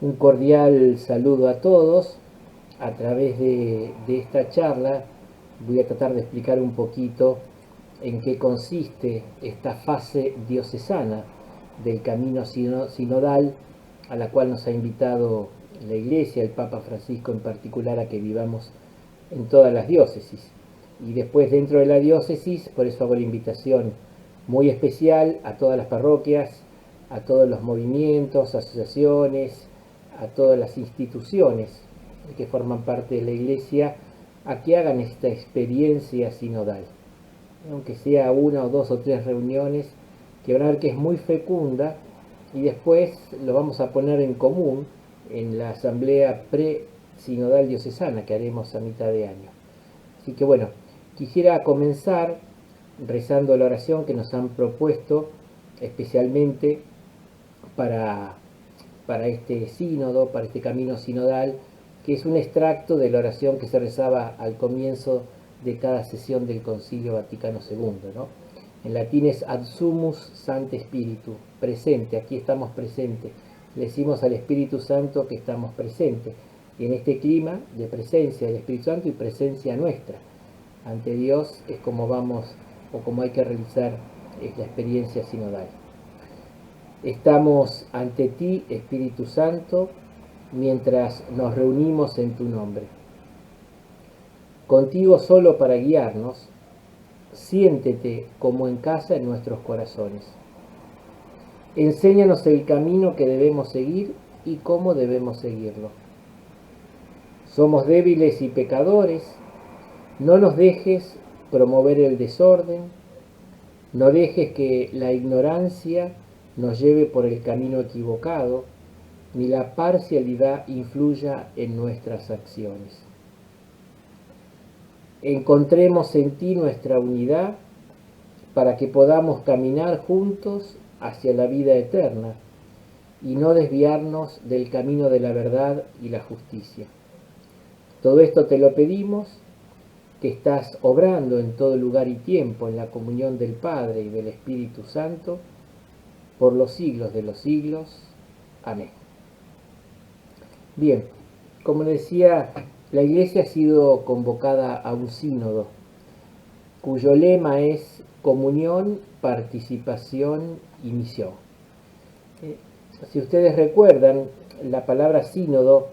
Un cordial saludo a todos. A través de esta charla voy a tratar de explicar un poquito en qué consiste esta fase diocesana del camino sinodal a la cual nos ha invitado la Iglesia, el Papa Francisco en particular, a que vivamos en todas las diócesis. Y después dentro de la diócesis, por eso hago la invitación muy especial a todas las parroquias, a todos los movimientos, asociaciones, a todas las instituciones que forman parte de la Iglesia, a que hagan esta experiencia sinodal. Aunque sea una o dos o tres reuniones, que van a ver que es muy fecunda, y después lo vamos a poner en común en la asamblea pre-sinodal diocesana que haremos a mitad de año. Así que bueno, quisiera comenzar rezando la oración que nos han propuesto especialmente para, para este sínodo, para este camino sinodal, que es un extracto de la oración que se rezaba al comienzo de cada sesión del Concilio Vaticano II, ¿no? En latín es ad sumus sancte spiritu, presente, aquí estamos presentes. Le decimos al Espíritu Santo que estamos presentes. Y en este clima de presencia del Espíritu Santo y presencia nuestra ante Dios es como vamos o como hay que realizar la experiencia sinodal. Estamos ante ti, Espíritu Santo, mientras nos reunimos en tu nombre. Contigo solo para guiarnos, siéntete como en casa en nuestros corazones. Enséñanos el camino que debemos seguir y cómo debemos seguirlo. Somos débiles y pecadores, no nos dejes promover el desorden, no dejes que la ignorancia nos lleve por el camino equivocado, ni la parcialidad influya en nuestras acciones. Encontremos en ti nuestra unidad para que podamos caminar juntos hacia la vida eterna y no desviarnos del camino de la verdad y la justicia. Todo esto te lo pedimos, que estás obrando en todo lugar y tiempo en la comunión del Padre y del Espíritu Santo, por los siglos de los siglos. Amén. Bien, como decía, la Iglesia ha sido convocada a un sínodo, cuyo lema es comunión, participación y misión. Si ustedes recuerdan, la palabra sínodo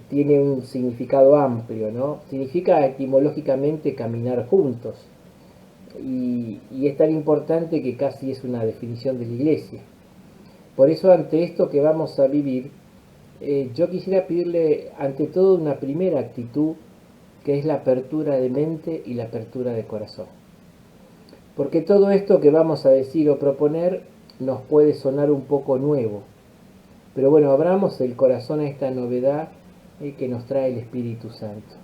tiene un significado amplio, ¿no? Significa etimológicamente caminar juntos. Y es tan importante que casi es una definición de la Iglesia. Por eso, ante esto que vamos a vivir, yo quisiera pedirle ante todo una primera actitud, que es la apertura de mente y la apertura de corazón. Porque todo esto que vamos a decir o proponer nos puede sonar un poco nuevo. Pero bueno, abramos el corazón a esta novedad que nos trae el Espíritu Santo.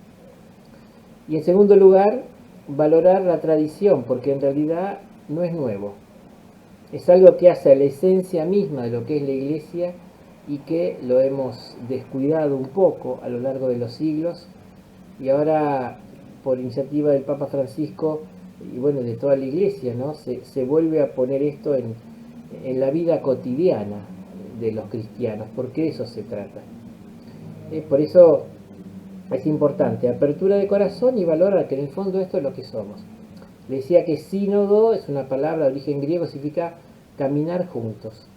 Y en segundo lugar, valorar la tradición, porque en realidad no es nuevo. Es algo que hace a la esencia misma de lo que es la Iglesia y que lo hemos descuidado un poco a lo largo de los siglos. Y ahora, por iniciativa del Papa Francisco y bueno, de toda la Iglesia, ¿no? se vuelve a poner esto en la vida cotidiana de los cristianos, porque de eso se trata. Por eso es importante, apertura de corazón y valorar que en el fondo esto es lo que somos. Le decía que sínodo es una palabra de origen griego, significa caminar juntos.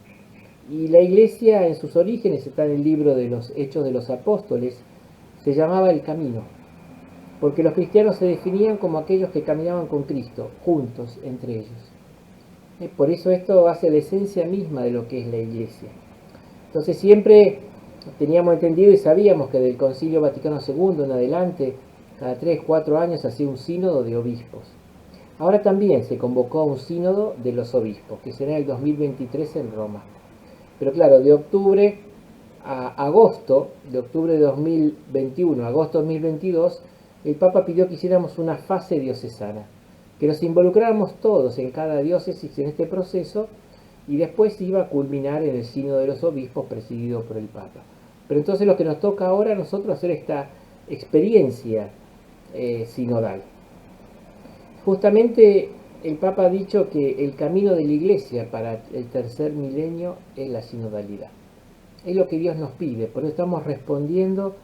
Y la Iglesia en sus orígenes, está en el libro de los Hechos de los Apóstoles, se llamaba el camino, porque los cristianos se definían como aquellos que caminaban con Cristo, juntos entre ellos. Por eso esto hace la esencia misma de lo que es la Iglesia. Entonces siempre teníamos entendido y sabíamos que del Concilio Vaticano II en adelante, cada 3-4 años hacía un sínodo de obispos. Ahora también se convocó a un sínodo de los obispos, que será el 2023 en Roma. Pero claro, de octubre a agosto, de octubre de 2021 a agosto de 2022, el Papa pidió que hiciéramos una fase diocesana, que nos involucráramos todos en cada diócesis en este proceso, y después iba a culminar en el sínodo de los obispos presidido por el Papa. Pero entonces lo que nos toca ahora a nosotros hacer esta experiencia sinodal. Justamente el Papa ha dicho que el camino de la Iglesia para el tercer milenio es la sinodalidad. Es lo que Dios nos pide, por eso estamos respondiendo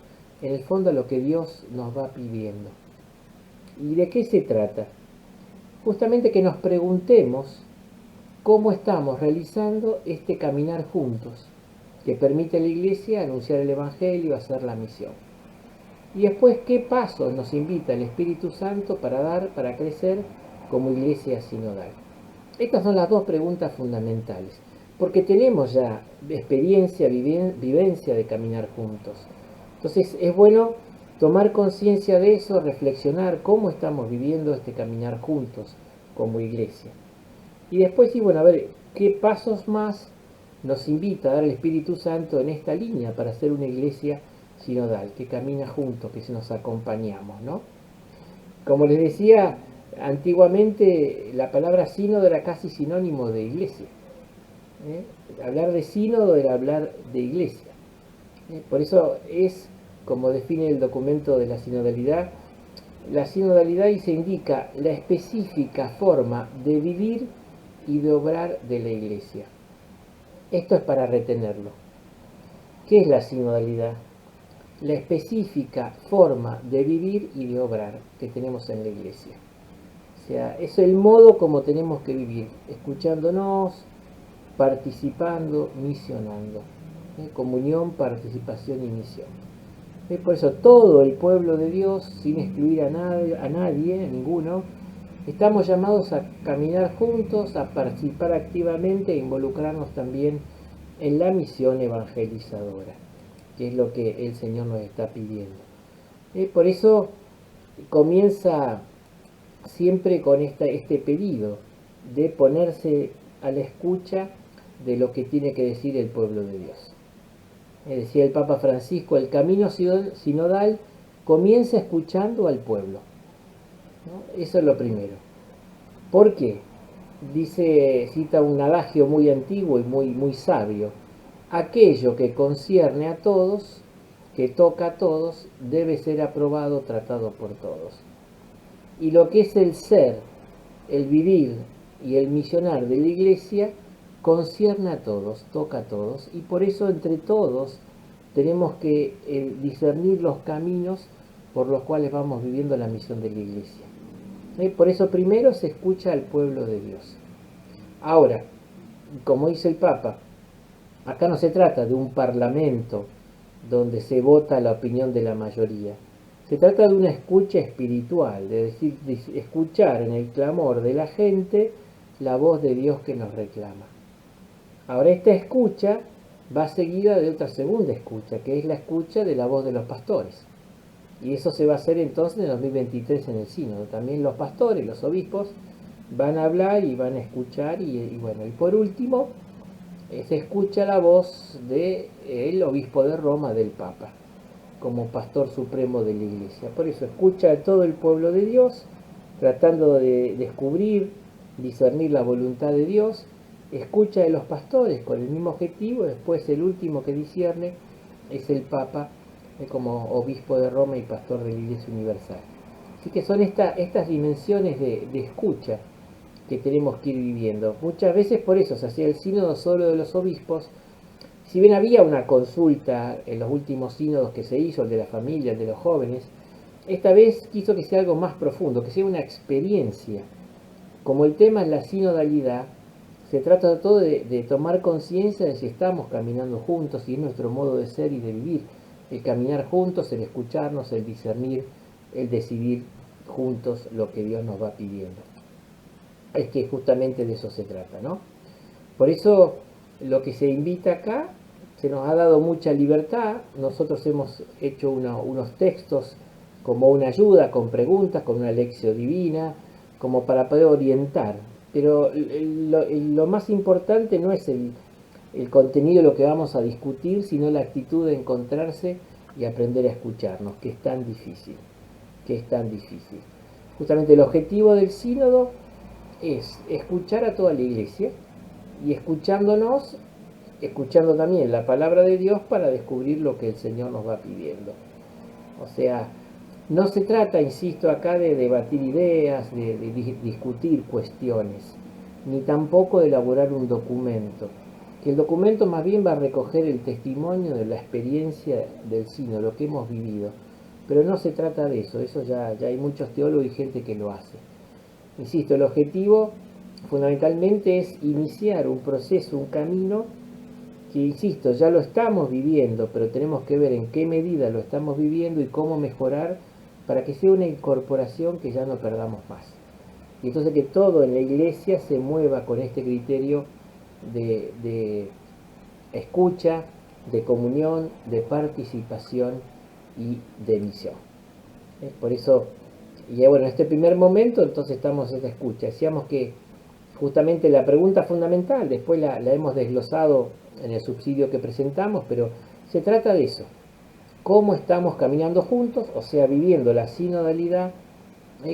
en el fondo a lo que Dios nos va pidiendo. ¿Y de qué se trata? Justamente que nos preguntemos cómo estamos realizando este caminar juntos, que permite a la Iglesia anunciar el Evangelio, hacer la misión. Y después, ¿qué pasos nos invita el Espíritu Santo para dar, para crecer como Iglesia sinodal? Estas son las dos preguntas fundamentales, porque tenemos ya experiencia, vivencia de caminar juntos. Entonces es bueno tomar conciencia de eso, reflexionar cómo estamos viviendo este caminar juntos como Iglesia. Y después sí, bueno, a ver, ¿qué pasos más nos invita a dar el Espíritu Santo en esta línea para ser una Iglesia sinodal, que camina juntos, que nos acompañamos, ¿no? Como les decía, antiguamente la palabra sínodo era casi sinónimo de iglesia. Hablar de sínodo era hablar de iglesia. Por eso es, como define el documento de la sinodalidad y se indica la específica forma de vivir y de obrar de la iglesia. Esto es para retenerlo. ¿Qué es la sinodalidad? La específica forma de vivir y de obrar que tenemos en la iglesia. O sea, es el modo como tenemos que vivir, escuchándonos, participando, misionando. Comunión, participación y misión. Por eso todo el pueblo de Dios, sin excluir a nadie, a ninguno, estamos llamados a caminar juntos, a participar activamente e involucrarnos también en la misión evangelizadora, que es lo que el Señor nos está pidiendo. Por eso comienza siempre con este pedido de ponerse a la escucha de lo que tiene que decir el pueblo de Dios. Decía el Papa Francisco, el camino sinodal comienza escuchando al pueblo, ¿no? Eso es lo primero. ¿Por qué? Cita un adagio muy antiguo y muy sabio. Aquello que concierne a todos, que toca a todos, debe ser aprobado, tratado por todos. Y lo que es el ser, el vivir y el misionar de la Iglesia, concierne a todos, toca a todos, y por eso entre todos tenemos que discernir los caminos por los cuales vamos viviendo la misión de la Iglesia. Por eso primero se escucha al pueblo de Dios. Ahora, como dice el Papa, acá no se trata de un parlamento donde se vota la opinión de la mayoría. Se trata de una escucha espiritual, de escuchar en el clamor de la gente la voz de Dios que nos reclama. Ahora esta escucha va seguida de otra segunda escucha, que es la escucha de la voz de los pastores. Y eso se va a hacer entonces en 2023 en el sínodo. También los pastores, los obispos, van a hablar y van a escuchar. Y bueno, y por último, se escucha la voz del obispo de Roma, del Papa, como pastor supremo de la Iglesia. Por eso escucha a todo el pueblo de Dios, tratando de descubrir, discernir la voluntad de Dios. Escucha de los pastores con el mismo objetivo. Después el último que discierne es el Papa, como obispo de Roma y pastor de la Iglesia Universal. Así que son estas dimensiones de escucha que tenemos que ir viviendo. Muchas veces por eso se hacía el sínodo solo de los obispos. Si bien había una consulta en los últimos sínodos que se hizo, el de la familia, el de los jóvenes, esta vez quiso que sea algo más profundo, que sea una experiencia. Como el tema es la sinodalidad, se trata todo de tomar conciencia de si estamos caminando juntos, si es nuestro modo de ser y de vivir. El caminar juntos, el escucharnos, el discernir, el decidir juntos lo que Dios nos va pidiendo. Es que justamente de eso se trata, ¿no? Por eso lo que se invita acá, se nos ha dado mucha libertad. Nosotros hemos hecho unos textos como una ayuda, con preguntas, con una lección divina, como para poder orientar. Pero lo más importante no es el contenido de lo que vamos a discutir, sino la actitud de encontrarse y aprender a escucharnos, que es tan difícil, Justamente el objetivo del sínodo es escuchar a toda la Iglesia y escuchándonos, escuchando también la palabra de Dios para descubrir lo que el Señor nos va pidiendo. O sea, no se trata, insisto acá, de debatir ideas, de discutir cuestiones, ni tampoco de elaborar un documento, que el documento más bien va a recoger el testimonio de la experiencia del sínodo, lo que hemos vivido. Pero no se trata de eso, eso ya hay muchos teólogos y gente que lo hace. Insisto, el objetivo fundamentalmente es iniciar un proceso, un camino que, insisto, ya lo estamos viviendo, pero tenemos que ver en qué medida lo estamos viviendo y cómo mejorar para que sea una incorporación que ya no perdamos más. Y entonces que todo en la iglesia se mueva con este criterio de escucha, de comunión, de participación y de misión. Por eso, y bueno, en este primer momento entonces estamos en esta escucha. Decíamos que justamente la pregunta fundamental, después la hemos desglosado en el subsidio que presentamos, pero se trata de eso. ¿Cómo estamos caminando juntos? O sea, viviendo la sinodalidad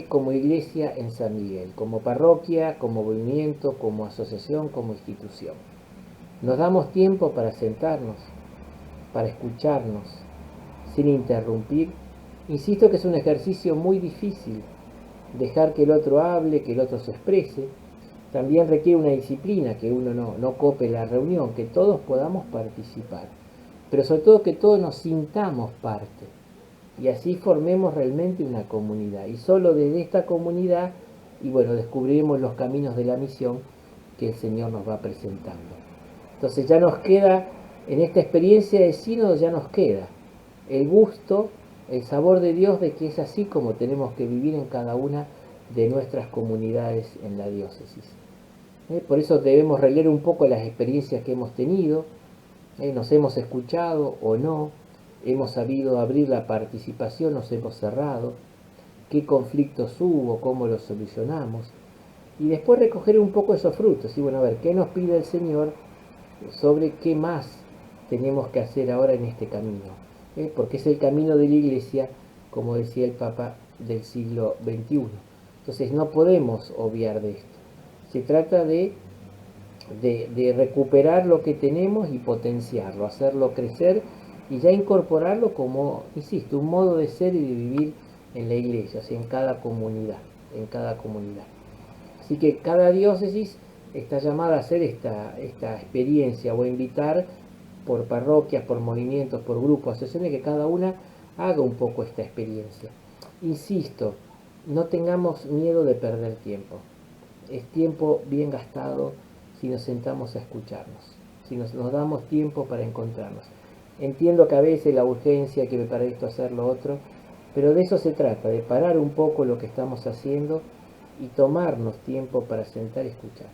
como iglesia en San Miguel, como parroquia, como movimiento, como asociación, como institución. Nos damos tiempo para sentarnos, para escucharnos, sin interrumpir. Insisto que es un ejercicio muy difícil, dejar que el otro hable, que el otro se exprese. También requiere una disciplina, que uno no cope la reunión, que todos podamos participar, pero sobre todo que todos nos sintamos parte y así formemos realmente una comunidad. Y solo desde esta comunidad, y bueno, descubriremos los caminos de la misión que el Señor nos va presentando. Entonces ya nos queda, en esta experiencia de sínodo ya nos queda el gusto, el sabor de Dios de que es así como tenemos que vivir en cada una de nuestras comunidades en la diócesis. Por eso debemos releer un poco las experiencias que hemos tenido, nos hemos escuchado o no, hemos sabido abrir la participación, nos hemos cerrado, qué conflictos hubo, cómo los solucionamos, y después recoger un poco esos frutos, y bueno, a ver, ¿qué nos pide el Señor sobre qué más tenemos que hacer ahora en este camino? Porque es el camino de la Iglesia, como decía el Papa del siglo XXI. Entonces no podemos obviar de esto. Se trata de recuperar lo que tenemos y potenciarlo, hacerlo crecer y ya incorporarlo como, insisto, un modo de ser y de vivir en la iglesia, o sea, en cada comunidad, en cada comunidad. Así que cada diócesis está llamada a hacer esta experiencia o a invitar por parroquias, por movimientos, por grupos, asociaciones, que cada una haga un poco esta experiencia. Insisto, no tengamos miedo de perder tiempo. Es tiempo bien gastado si nos sentamos a escucharnos, si nos damos tiempo para encontrarnos. Entiendo que a veces la urgencia, que para esto hacer lo otro, pero de eso se trata, de parar un poco lo que estamos haciendo y tomarnos tiempo para sentar y escuchar.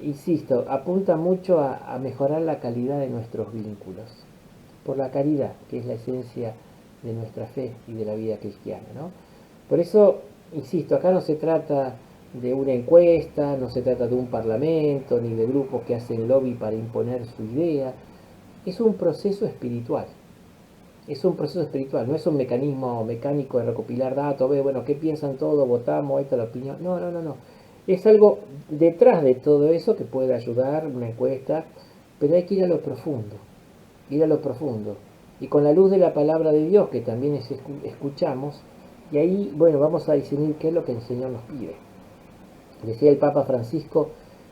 Insisto, apunta mucho a mejorar la calidad de nuestros vínculos, por la caridad, que es la esencia de nuestra fe y de la vida cristiana, ¿no? Por eso, insisto, acá no se trata de una encuesta, no se trata de un parlamento, ni de grupos que hacen lobby para imponer su idea. Es un proceso espiritual. Es un proceso espiritual, no es un mecanismo mecánico de recopilar datos, bueno, ¿qué piensan todos? Votamos, ahí está la opinión. No. Es algo detrás de todo eso que puede ayudar, una encuesta, pero hay que ir a lo profundo, ir a lo profundo. Y con la luz de la palabra de Dios, que también escuchamos, y ahí, bueno, vamos a discernir qué es lo que el Señor nos pide. Decía el Papa Francisco,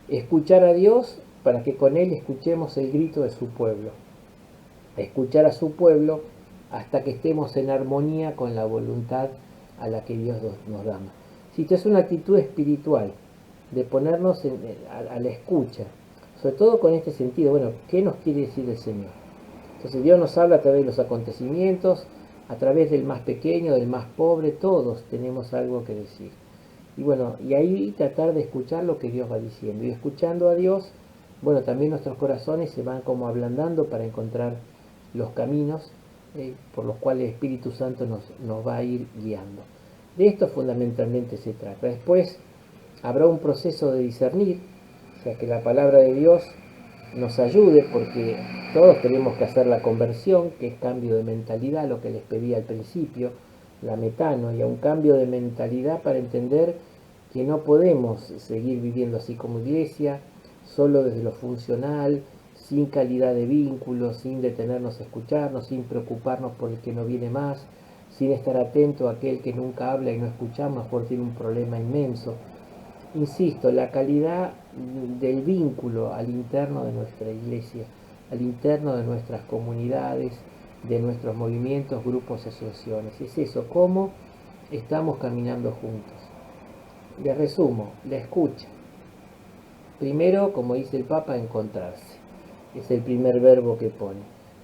escuchar a Dios para que con Él escuchemos el grito de su pueblo. Escuchar a su pueblo hasta que estemos en armonía con la voluntad a la que Dios nos da. Si esto es una actitud espiritual, de ponernos a la escucha, sobre todo con este sentido, bueno, ¿qué nos quiere decir el Señor? Entonces Dios nos habla a través de los acontecimientos, a través del más pequeño, del más pobre, todos tenemos algo que decir. Y bueno, y ahí tratar de escuchar lo que Dios va diciendo. Y escuchando a Dios, bueno, también nuestros corazones se van como ablandando para encontrar los caminos por los cuales el Espíritu Santo nos va a ir guiando. De esto fundamentalmente se trata. Después habrá un proceso de discernir, o sea, que la palabra de Dios nos ayude, porque todos tenemos que hacer la conversión, que es cambio de mentalidad, lo que les pedí al principio, la metanoia, un cambio de mentalidad para entender que no podemos seguir viviendo así como iglesia, solo desde lo funcional, sin calidad de vínculo, sin detenernos a escucharnos, sin preocuparnos por el que no viene más, sin estar atento a aquel que nunca habla y no escuchamos, por tiene un problema inmenso. insisto, la calidad del vínculo al interno de nuestra iglesia, al interno de nuestras comunidades, de nuestros movimientos, grupos, asociaciones. Es eso, cómo estamos caminando juntos. Les resumo, la escucha. Primero, como dice el Papa, encontrarse. Es el primer verbo que pone.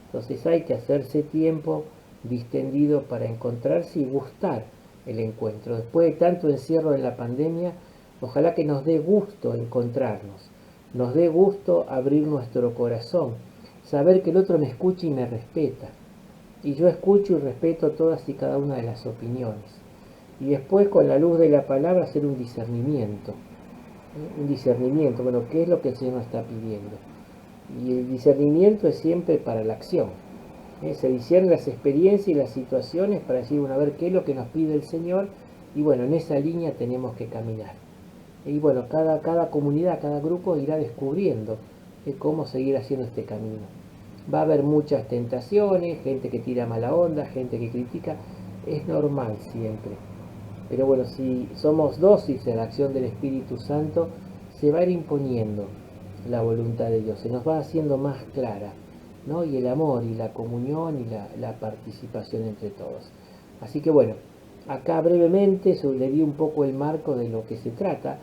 Entonces hay que hacerse tiempo distendido para encontrarse y gustar el encuentro. Después de tanto encierro en la pandemia, ojalá que nos dé gusto encontrarnos, nos dé gusto abrir nuestro corazón, saber que el otro me escucha y me respeta. Y yo escucho y respeto todas y cada una de las opiniones. Y después, con la luz de la palabra, hacer un discernimiento. Un discernimiento, bueno, ¿qué es lo que el Señor nos está pidiendo? Y el discernimiento es siempre para la acción. Se disciernen las experiencias y las situaciones para decir, bueno, a ver qué es lo que nos pide el Señor, y bueno, en esa línea tenemos que caminar. Y bueno, cada comunidad, cada grupo irá descubriendo cómo seguir haciendo este camino. Va a haber muchas tentaciones, gente que tira mala onda, gente que critica, es normal siempre. Pero bueno, si somos dóciles a la acción del Espíritu Santo, se va a ir imponiendo la voluntad de Dios, se nos va haciendo más clara, ¿no? Y el amor y la comunión y la participación entre todos. Así que bueno, acá brevemente le di un poco el marco de lo que se trata.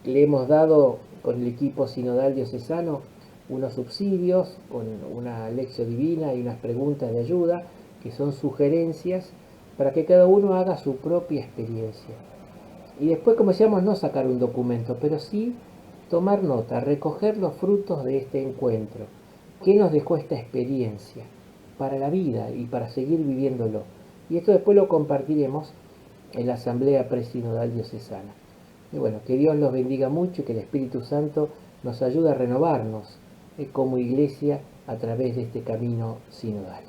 Le hemos dado con el equipo sinodal diocesano unos subsidios con una lección divina y unas preguntas de ayuda que son sugerencias para que cada uno haga su propia experiencia. Y después, como decíamos, no sacar un documento, pero sí tomar nota, recoger los frutos de este encuentro. ¿Qué nos dejó esta experiencia para la vida y para seguir viviéndolo? Y esto después lo compartiremos en la Asamblea Presinodal Diocesana. Y bueno, que Dios los bendiga mucho y que el Espíritu Santo nos ayude a renovarnos como iglesia a través de este camino sinodal.